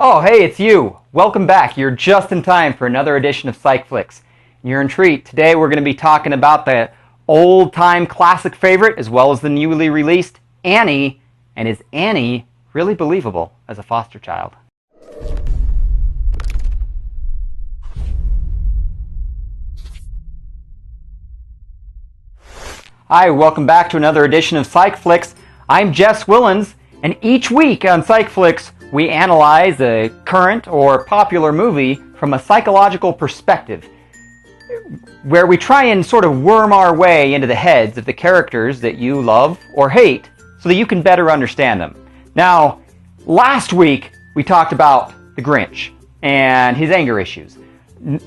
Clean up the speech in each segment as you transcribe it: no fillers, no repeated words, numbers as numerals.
Oh, hey, it's you. Welcome back. You're just in time for another edition of PsychFlix. You're in treat. Today we're going to be talking about the old-time classic favorite as well as the newly released Annie. And is Annie really believable as a foster child? Hi, welcome back to another edition of PsychFlix. I'm Jess Willens, and each week on PsychFlix we analyze a current or popular movie from a psychological perspective, where we try and sort of worm our way into the heads of the characters that you love or hate so that you can better understand them. Now, last week we talked about the Grinch and his anger issues.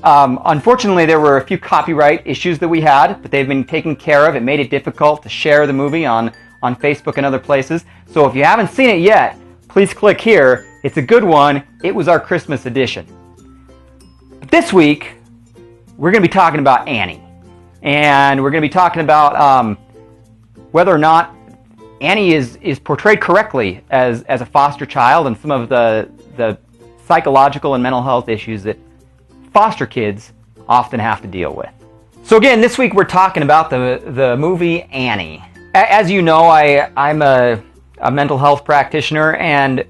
Unfortunately, there were a few copyright issues that we had, but they've been taken care of. It made it difficult to share the movie on Facebook and other places. So if you haven't seen it yet, please click here. It's a good one. It was our Christmas edition. But this week, we're going to be talking about Annie. And we're going to be talking about whether or not Annie is portrayed correctly as a foster child and some of the psychological and mental health issues that foster kids often have to deal with. So again, this week we're talking about the movie Annie. As you know, I'm a mental health practitioner, and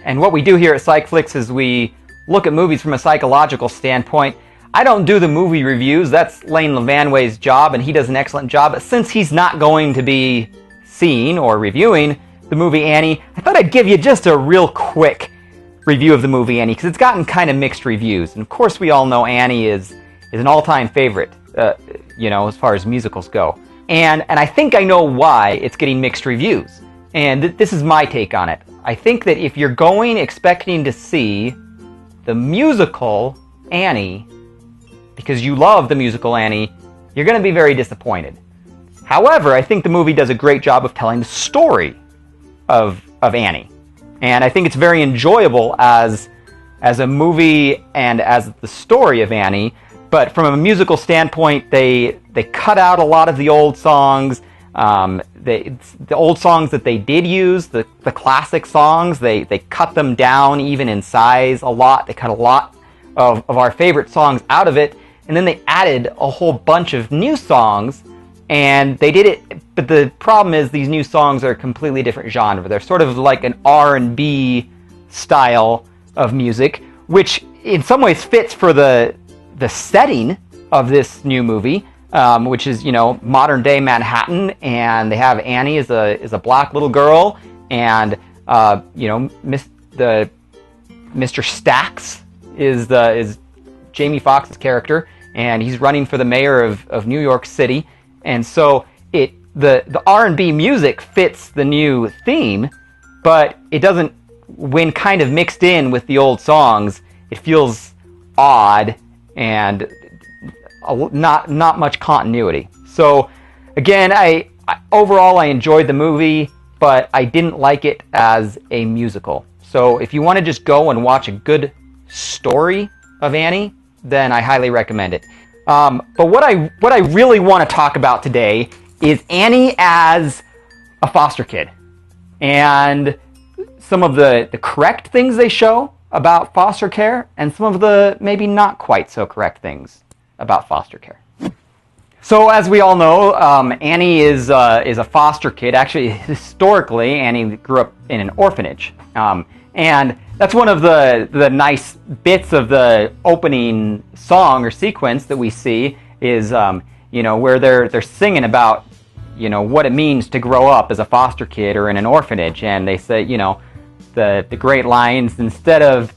what we do here at PsychFlix is we look at movies from a psychological standpoint. I don't do the movie reviews. That's Lane Levanway's job, and he does an excellent job. But since he's not going to be seeing or reviewing the movie Annie, I thought I'd give you just a real quick review of the movie Annie, because it's gotten kind of mixed reviews. And of course we all know Annie is an all-time favorite, as far as musicals go. And I think I know why it's getting mixed reviews. And this is my take on it. I think that if you're going expecting to see the musical Annie, because you love the musical Annie, you're going to be very disappointed. However, I think the movie does a great job of telling the story of Annie. And I think it's very enjoyable as a movie and as the story of Annie. But from a musical standpoint, they cut out a lot of the old songs. The old songs that they did use, the classic songs, they cut them down even in size a lot. They cut a lot of our favorite songs out of it. And then they added a whole bunch of new songs. And they did it, but the problem is these new songs are a completely different genre. They're sort of like an R&B style of music, which in some ways fits for the setting of this new movie, which is, modern day Manhattan, and they have Annie as a black little girl, and Mr. Stacks is Jamie Foxx's character, and he's running for the mayor of New York City. And so the R&B music fits the new theme, but it doesn't, when kind of mixed in with the old songs, it feels odd and not much continuity. So again, overall I enjoyed the movie, but I didn't like it as a musical. So if you want to just go and watch a good story of Annie, then I highly recommend it. But what I really want to talk about today is Annie as a foster kid, and some of the correct things they show about foster care, and some of the maybe not quite so correct things about foster care. So as we all know, Annie is a foster kid. Actually, historically, Annie grew up in an orphanage, and that's one of the nice bits of the opening song or sequence that we see is, where they're singing about, what it means to grow up as a foster kid or in an orphanage. And they say, the great lines, instead of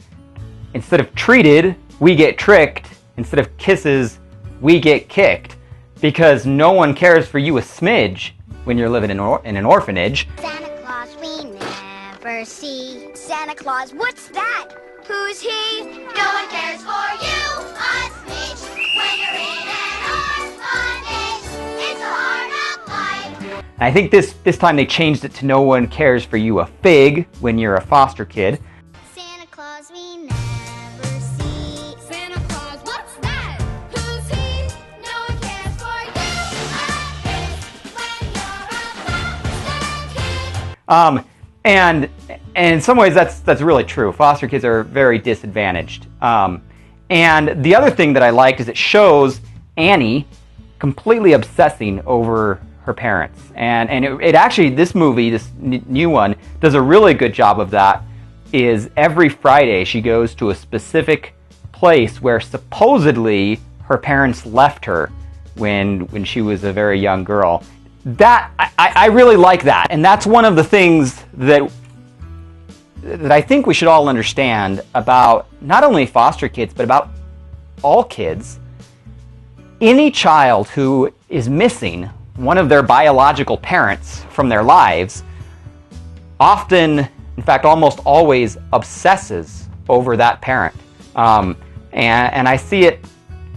treated, we get tricked. Instead of kisses, we get kicked. Because no one cares for you a smidge when you're living in an orphanage. Santa Claus we never see. Santa Claus, what's that? Who's he? No one cares for you, a smidge. When you're in an orphanage, it's a hard knock life. I think this time they changed it to no one cares for you a fig when you're a foster kid. Santa Claus we never see. Santa Claus, what's that? Who's he? No one cares for you, a fish. When you're a foster kid. And in some ways, that's really true. Foster kids are very disadvantaged. And the other thing that I liked is it shows Annie completely obsessing over her parents. And it actually, this movie, this new one, does a really good job of that. Is every Friday she goes to a specific place where supposedly her parents left her when she was a very young girl. That I really like that, and that's one of the things that I think we should all understand about not only foster kids, but about all kids. Any child who is missing one of their biological parents from their lives often, in fact almost always, obsesses over that parent. And I see it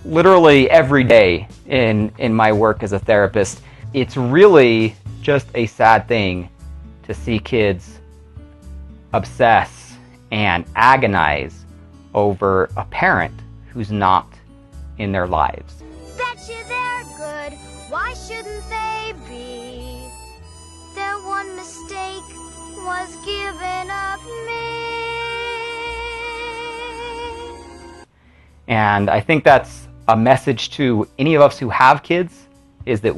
literally every day in my work as a therapist. It's really just a sad thing to see kids obsess and agonize over a parent who's not in their lives. Betcha they're good. Why shouldn't they be? Their one mistake was giving up me. And I think that's a message to any of us who have kids, is that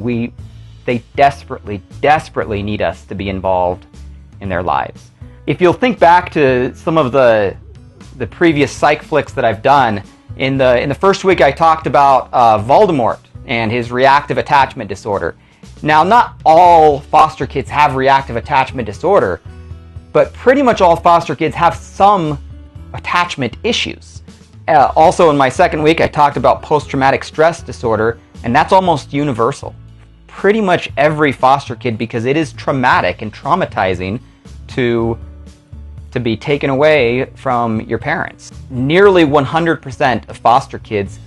they desperately, desperately need us to be involved in their lives. If you'll think back to some of the previous PsychFlix that I've done, in the first week I talked about Voldemort and his reactive attachment disorder. Now, not all foster kids have reactive attachment disorder, but pretty much all foster kids have some attachment issues. Also in my second week I talked about post-traumatic stress disorder, and that's almost universal. Pretty much every foster kid, because it is traumatic and traumatizing to be taken away from your parents. Nearly 100% of foster kids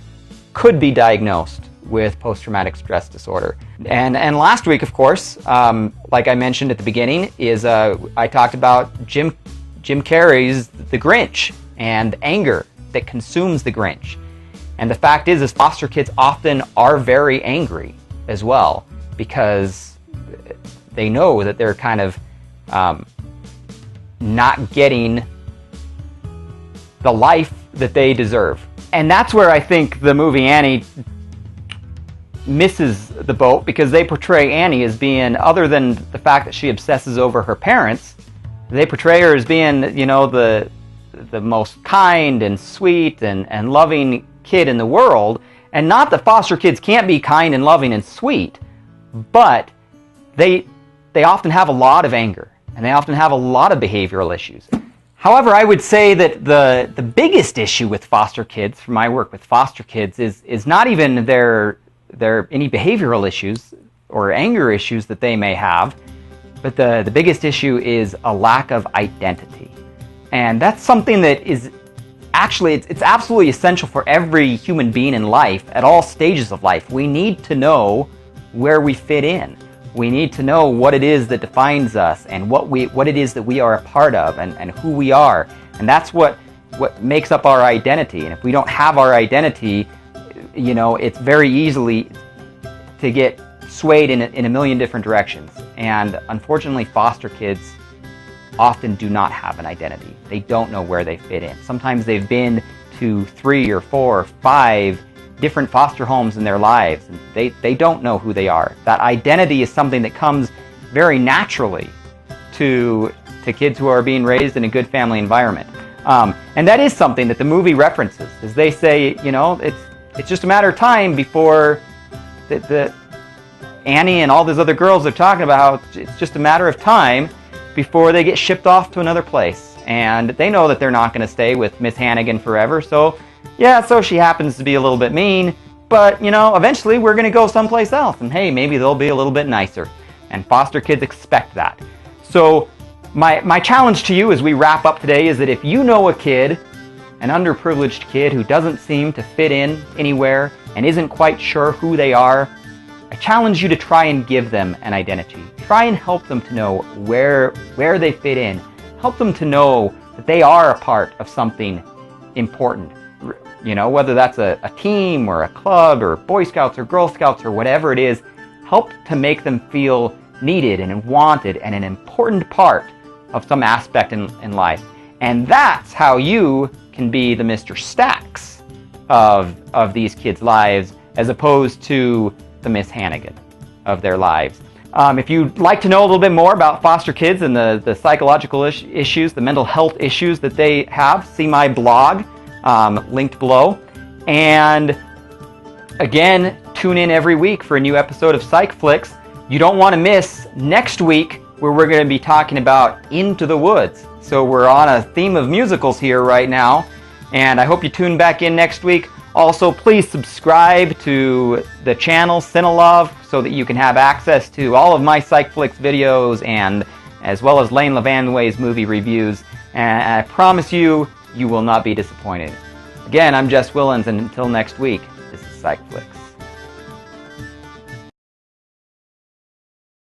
could be diagnosed with post-traumatic stress disorder. And last week, of course, like I mentioned at the beginning, is I talked about Jim Carrey's The Grinch and anger that consumes the Grinch. And the fact is foster kids often are very angry as well, because they know that they're kind of not getting the life that they deserve. And that's where I think the movie Annie misses the boat, because they portray Annie as being, other than the fact that she obsesses over her parents, they portray her as being, you know, the most kind and sweet and loving kid in the world. And not that foster kids can't be kind and loving and sweet, but they often have a lot of anger, and they often have a lot of behavioral issues. However, I would say that the biggest issue with foster kids, from my work with foster kids, is not even their any behavioral issues or anger issues that they may have, but the biggest issue is a lack of identity. And that's something that is actually, it's absolutely essential for every human being in life at all stages of life. We need to know where we fit in. We need to know what it is that defines us, and what it is that we are a part of, and who we are. And that's what makes up our identity. And if we don't have our identity, you know, it's very easily to get swayed in a million different directions. And unfortunately, foster kids often do not have an identity. They don't know where they fit in. Sometimes they've been to 3 or 4 or 5 different foster homes in their lives, and they don't know who they are. That identity is something that comes very naturally to kids who are being raised in a good family environment. And that is something that the movie references, as they say, you know, it's just a matter of time before the Annie and all these other girls they're talking about, it's just a matter of time before they get shipped off to another place. And they know that they're not going to stay with Miss Hannigan forever, so yeah, so she happens to be a little bit mean, but, you know, eventually we're going to go someplace else, and hey, maybe they'll be a little bit nicer. And foster kids expect that. So my challenge to you as we wrap up today is that if you know a kid, an underprivileged kid who doesn't seem to fit in anywhere and isn't quite sure who they are, I challenge you to try and give them an identity. Try and help them to know where they fit in. Help them to know that they are a part of something important. You know, whether that's a team or a club or Boy Scouts or Girl Scouts or whatever it is, help to make them feel needed and wanted and an important part of some aspect in life. And that's how you can be the Mr. Stacks of these kids' lives, as opposed to the Miss Hannigan of their lives. If you'd like to know a little bit more about foster kids and the psychological issues, the mental health issues that they have, see my blog linked below. And again, tune in every week for a new episode of PsychFlix. You don't want to miss next week, where we're going to be talking about Into the Woods. So we're on a theme of musicals here right now, and I hope you tune back in next week. Also, please subscribe to the channel Cine-Love so that you can have access to all of my PsychFlix videos, and as well as Lane Levanway's movie reviews. And I promise you, you will not be disappointed. Again, I'm Jess Willens, and until next week, this is PsychFlix.